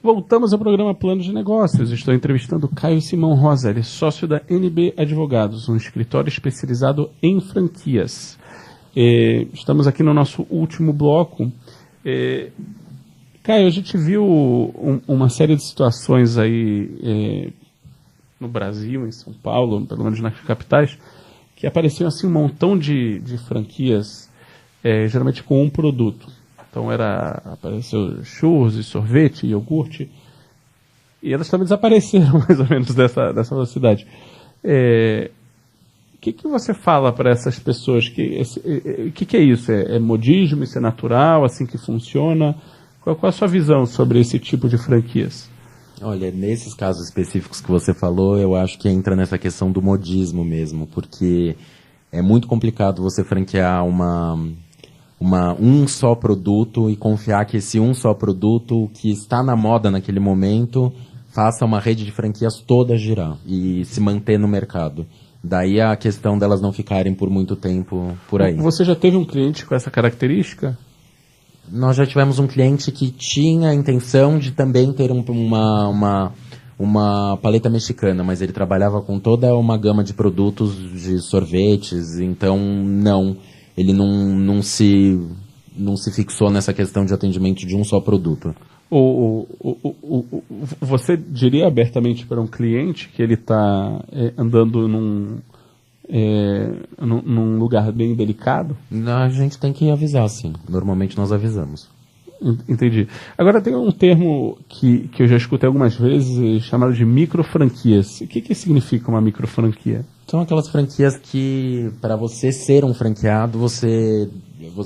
Voltamos ao programa Plano de Negócios. Estou entrevistando Caio Simão Rosa, ele é sócio da NB Advogados, um escritório especializado em franquias. Estamos aqui no nosso último bloco. Caio, a gente viu uma série de situações aí no Brasil, em São Paulo, pelo menos nas capitais, que apareciam assim um montão de franquias, geralmente com um produto. Então apareceu churros, sorvete, iogurte, e elas também desapareceram mais ou menos dessa velocidade. O que você fala para essas pessoas? O que é isso? É modismo? Isso é natural? Assim que funciona? Qual a sua visão sobre esse tipo de franquias? Olha, nesses casos específicos que você falou, eu acho que entra nessa questão do modismo mesmo, porque é muito complicado você franquear um só produto e confiar que esse um só produto que está na moda naquele momento faça uma rede de franquias toda girar e se manter no mercado. Daí a questão delas não ficarem por muito tempo por aí. Você já teve um cliente com essa característica? Nós já tivemos um cliente que tinha a intenção de também ter uma paleta mexicana, mas ele trabalhava com toda uma gama de produtos de sorvetes, então não. Ele não se fixou nessa questão de atendimento de um só produto. Você diria abertamente para um cliente que ele está andando num lugar bem delicado? A gente tem que avisar, sim. Normalmente nós avisamos. Entendi. Agora tem um termo que eu já escutei algumas vezes chamado de microfranquias. O que significa uma microfranquia? São aquelas franquias que, para você ser um franqueado, você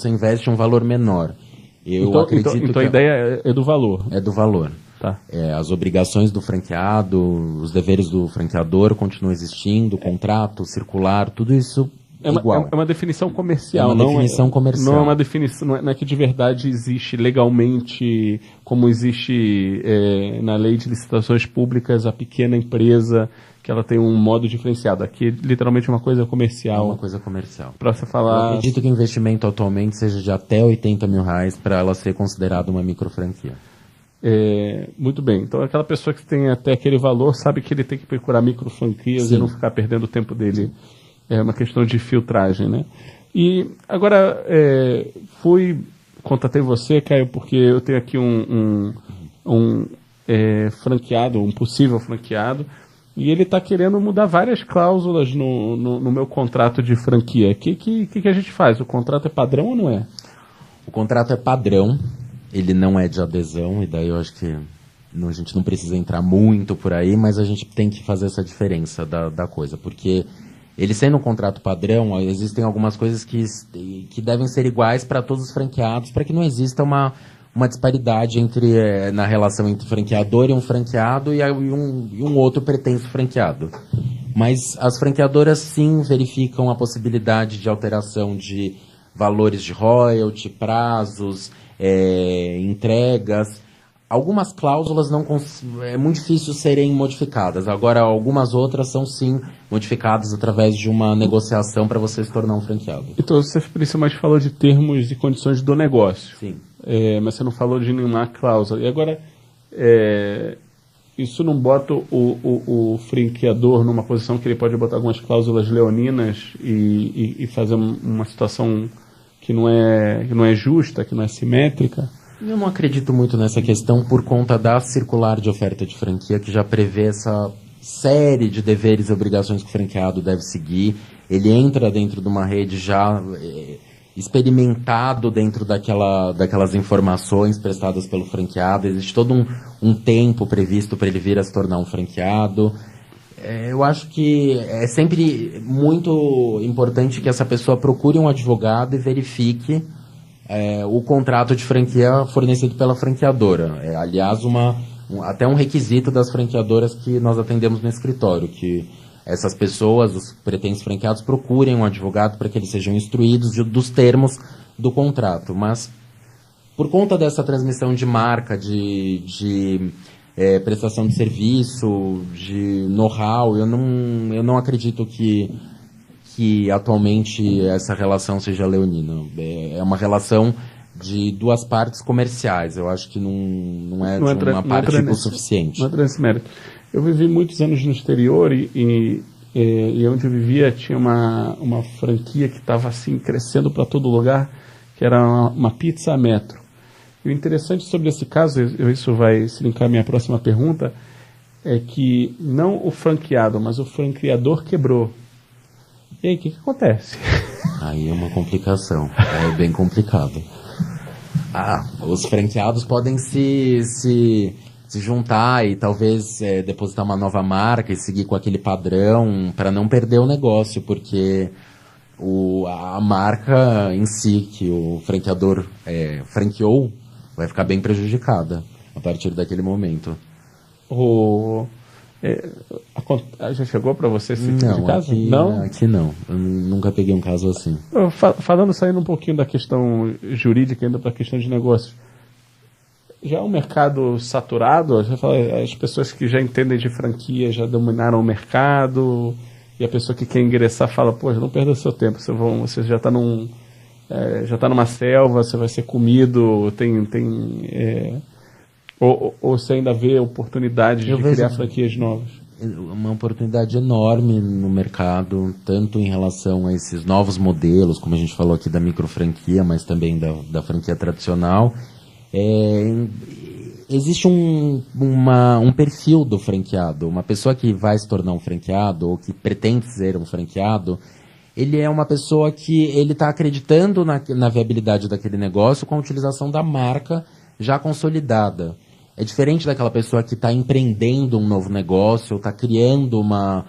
investe um valor menor. Então a ideia é do valor. É do valor. Tá. As obrigações do franqueado, os deveres do franqueador continuam existindo, o contrato circular, tudo isso igual. É uma definição comercial. Comercial. Não é uma definição, não é que de verdade existe legalmente, como existe na lei de licitações públicas, a pequena empresa, que ela tem um modo diferenciado. Aqui, literalmente, é uma coisa comercial. É uma coisa comercial. Para você falar... Eu acredito que o investimento atualmente seja de até R$80 mil para ela ser considerada uma microfranquia. Muito bem. Então, aquela pessoa que tem até aquele valor sabe que ele tem que procurar microfranquias. Sim. E não ficar perdendo o tempo dele. Sim. É uma questão de filtragem, né? E agora, contatei você, Caio, porque eu tenho aqui um franqueado, um possível franqueado, e ele está querendo mudar várias cláusulas no meu contrato de franquia. O que a gente faz? O contrato é padrão ou não é? O contrato é padrão, ele não é de adesão, e daí eu acho que a gente não precisa entrar muito por aí, mas a gente tem que fazer essa diferença da coisa, porque ele sendo um contrato padrão, existem algumas coisas que devem ser iguais para todos os franqueados, para que não exista uma disparidade na relação entre franqueador e um franqueado e um outro pretenso franqueado. Mas as franqueadoras sim verificam a possibilidade de alteração de valores de royalty, prazos, entregas. Algumas cláusulas é muito difícil serem modificadas. Agora, algumas outras são sim modificadas através de uma negociação para você se tornar um franqueado. Então, você principalmente falou de termos e condições do negócio. Sim. Mas você não falou de nenhuma cláusula. E agora, isso não bota o franqueador numa posição que ele pode botar algumas cláusulas leoninas e fazer uma situação que não é justa, que não é simétrica? Eu não acredito muito nessa questão por conta da circular de oferta de franquia, que já prevê essa série de deveres e obrigações que o franqueado deve seguir. Ele entra dentro de uma rede já experimentado dentro daquelas informações prestadas pelo franqueado. Existe todo um tempo previsto para ele vir a se tornar um franqueado. Eu acho que é sempre muito importante que essa pessoa procure um advogado e verifique o contrato de franquia fornecido pela franqueadora. Aliás, até um requisito das franqueadoras que nós atendemos no escritório, que essas pessoas, os pretensos franqueados, procurem um advogado para que eles sejam instruídos dos termos do contrato. Mas, por conta dessa transmissão de marca, de prestação de serviço, de know-how, eu não acredito que que atualmente essa relação seja leonina. É uma relação de duas partes comerciais. Eu acho que não é de uma parte o suficiente. Não entra nesse mérito. Eu vivi muitos anos no exterior e onde eu vivia tinha uma franquia que estava assim crescendo para todo lugar, que era uma pizza a metro. E o interessante sobre esse caso, isso vai se linkar à minha próxima pergunta, é que não o franqueado, mas o franqueador quebrou. E aí, o que acontece? Aí é uma complicação, é bem complicado. Os franqueados podem se juntar e talvez depositar uma nova marca e seguir com aquele padrão para não perder o negócio, porque a marca em si que o franqueador franqueou vai ficar bem prejudicada a partir daquele momento. Já chegou para você esse tipo de caso? Não? Aqui não. Eu nunca peguei um caso assim. Saindo um pouquinho da questão jurídica, indo para a questão de negócios. Já é um mercado saturado? As pessoas que já entendem de franquia já dominaram o mercado e a pessoa que quer ingressar fala, poxa, não perda seu tempo, você já está numa selva, você vai ser comido, ou você ainda vê oportunidade de criar franquias novas? Uma oportunidade enorme no mercado, tanto em relação a esses novos modelos, como a gente falou aqui da microfranquia, mas também da franquia tradicional. Existe um perfil do franqueado. Uma pessoa que vai se tornar um franqueado ou que pretende ser um franqueado, ele é uma pessoa que ele está acreditando na viabilidade daquele negócio com a utilização da marca já consolidada. É diferente daquela pessoa que está empreendendo um novo negócio, ou está criando uma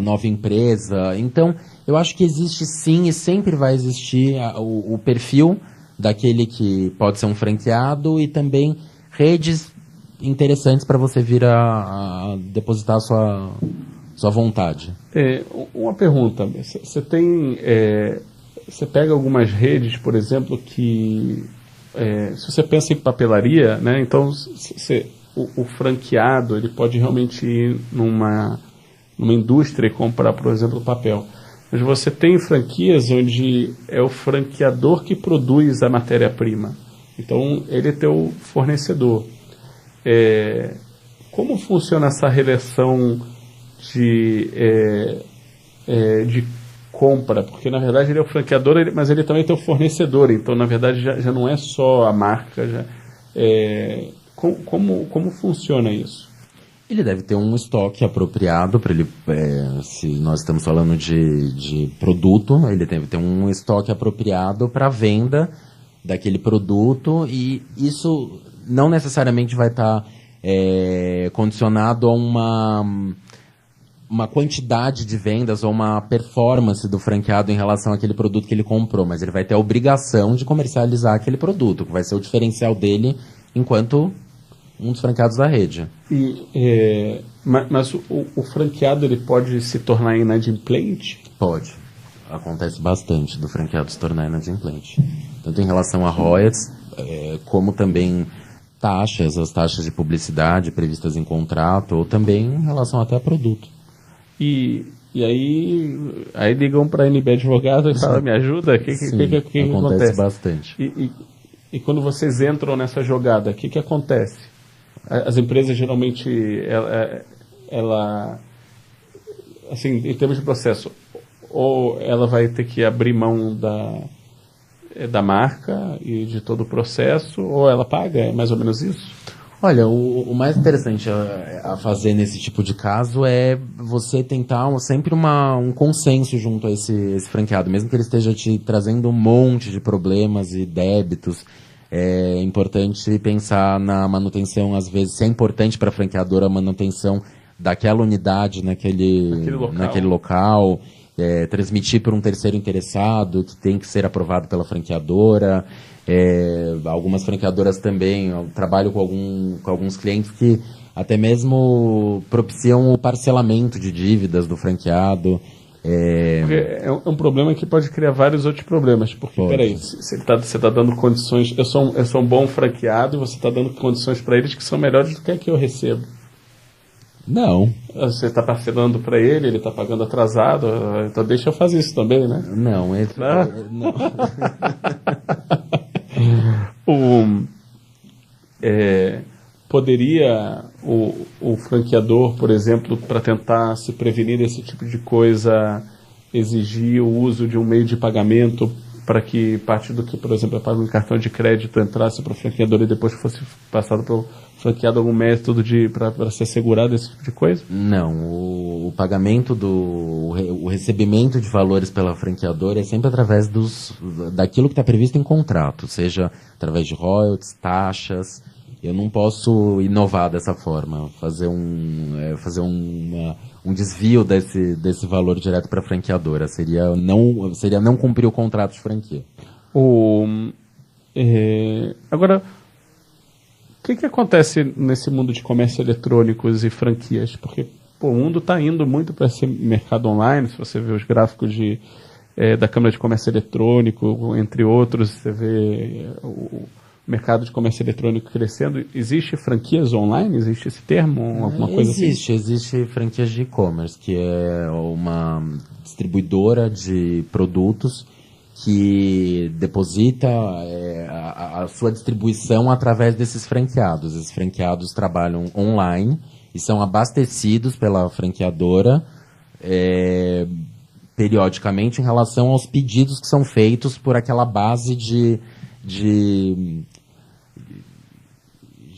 nova empresa. Então, eu acho que existe sim e sempre vai existir o perfil daquele que pode ser um franqueado e também redes interessantes para você vir a depositar a sua vontade. Uma pergunta. Você pega algumas redes, por exemplo, que... se você pensa em papelaria, né, então o franqueado ele pode realmente ir numa indústria e comprar, por exemplo, papel. Mas você tem franquias onde é o franqueador que produz a matéria-prima. Então, ele é teu fornecedor. Como funciona essa relação de compra? Porque, na verdade, ele é o franqueador, mas ele também é teu fornecedor. Então, na verdade, já não é só a marca. Como funciona isso? Ele deve ter um estoque apropriado para ele, se nós estamos falando de produto, ele deve ter um estoque apropriado para a venda daquele produto, e isso não necessariamente vai estar condicionado a uma quantidade de vendas ou uma performance do franqueado em relação àquele produto que ele comprou, mas ele vai ter a obrigação de comercializar aquele produto, que vai ser o diferencial dele enquanto um dos franqueados da rede. Mas o franqueado ele pode se tornar inadimplente? Pode. Acontece bastante do franqueado se tornar inadimplente. Tanto em relação a royalties, como também as taxas de publicidade previstas em contrato, ou também em relação até a produto. E aí ligam para a NB Advogado e falam, me ajuda? O que acontece? Bastante. E quando vocês entram nessa jogada, o que acontece? As empresas geralmente, ela, assim, em termos de processo, ou ela vai ter que abrir mão da marca e de todo o processo, ou ela paga? É mais ou menos isso? Olha, o mais interessante a fazer nesse tipo de caso é você tentar sempre um consenso junto a esse franqueado, mesmo que ele esteja te trazendo um monte de problemas e débitos. É importante pensar na manutenção, às vezes, se é importante para a franqueadora a manutenção daquela unidade naquele local, transmitir para um terceiro interessado, que tem que ser aprovado pela franqueadora. Algumas franqueadoras também, eu trabalho com alguns clientes que até mesmo propiciam o parcelamento de dívidas do franqueado. É um problema que pode criar vários outros problemas, porque, peraí, você está dando condições, eu sou um bom franqueado e você está dando condições para eles que são melhores do que a que eu recebo. Não. Você está parcelando para ele, ele está pagando atrasado, então deixa eu fazer isso também, né? Não, não. Poderia o franqueador, por exemplo, para tentar se prevenir desse tipo de coisa, exigir o uso de um meio de pagamento para que parte do que, por exemplo, é pago em cartão de crédito entrasse para o franqueador e depois fosse passado para o franqueado algum método para se assegurar desse tipo de coisa? Não, o pagamento o recebimento de valores pela franqueadora é sempre através daquilo que está previsto em contrato, seja através de royalties, taxas. Eu não posso inovar dessa forma, fazer um desvio desse valor direto para a franqueadora. Seria não cumprir o contrato de franquia. Agora, o que acontece nesse mundo de comércio eletrônicos e franquias? Porque o mundo está indo muito para esse mercado online. Se você vê os gráficos da Câmara de Comércio Eletrônico, entre outros, você vê o mercado de comércio eletrônico crescendo. Existe franquias online? Existe esse termo? Alguma coisa assim? Existe franquias de e-commerce, que é uma distribuidora de produtos que deposita a sua distribuição através desses franqueados. Esses franqueados trabalham online e são abastecidos pela franqueadora periodicamente em relação aos pedidos que são feitos por aquela base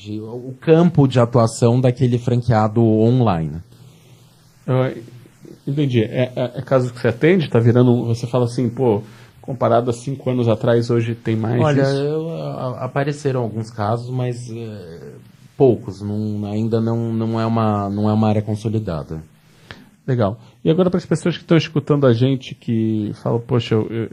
o campo de atuação daquele franqueado online. Entendi. É caso que você atende? Tá virando, você fala assim, comparado a 5 anos atrás, hoje tem mais? Olha, apareceram alguns casos, mas poucos. Ainda não é uma área consolidada. Legal. E agora para as pessoas que estão escutando a gente, que falam, poxa, eu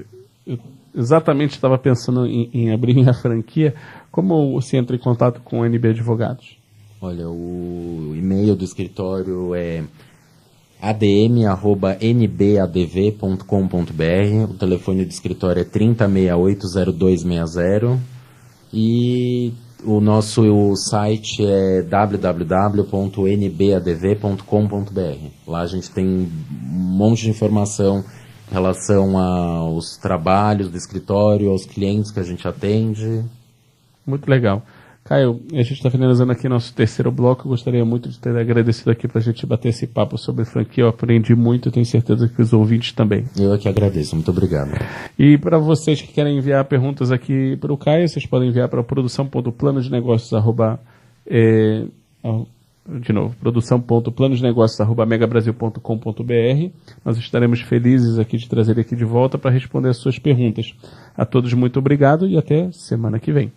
exatamente estava pensando em abrir minha franquia, como você entra em contato com o NB Advogados? Olha, o e-mail do escritório é adm@nbadv.com.br, o telefone do escritório é 3068-0260 e o nosso site é www.nbadv.com.br. Lá a gente tem um monte de informação em relação aos trabalhos do escritório, aos clientes que a gente atende. Muito legal. Caio, a gente está finalizando aqui nosso terceiro bloco. Eu gostaria muito de ter agradecido aqui para a gente bater esse papo sobre franquia. Eu aprendi muito e tenho certeza que os ouvintes também. Eu é que agradeço. Muito obrigado. E para vocês que querem enviar perguntas aqui para o Caio, vocês podem enviar para produção.planosdenegócios@megabrasil.com.br. Nós estaremos felizes aqui de trazer ele aqui de volta para responder as suas perguntas. A todos muito obrigado e até semana que vem.